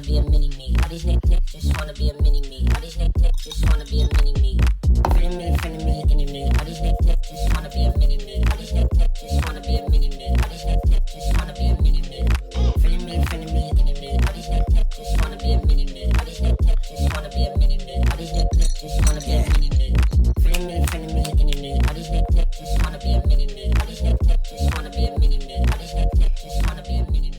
be a mini me. All these niggas just wanna be a mini me. All these niggas just wanna be a mini me. Friend of me, enemy. All these niggas just wanna be a mini me. All these niggas just wanna be a mini me. All these niggas just wanna be a mini me. Friend of me, enemy. All these niggas just wanna be a mini me. All these niggas just wanna be a mini me. All these niggas just wanna be a mini me. Friend of me, enemy. All these niggas just wanna be a mini me. All these niggas just wanna be a mini me. All these niggas just wanna be a mini me.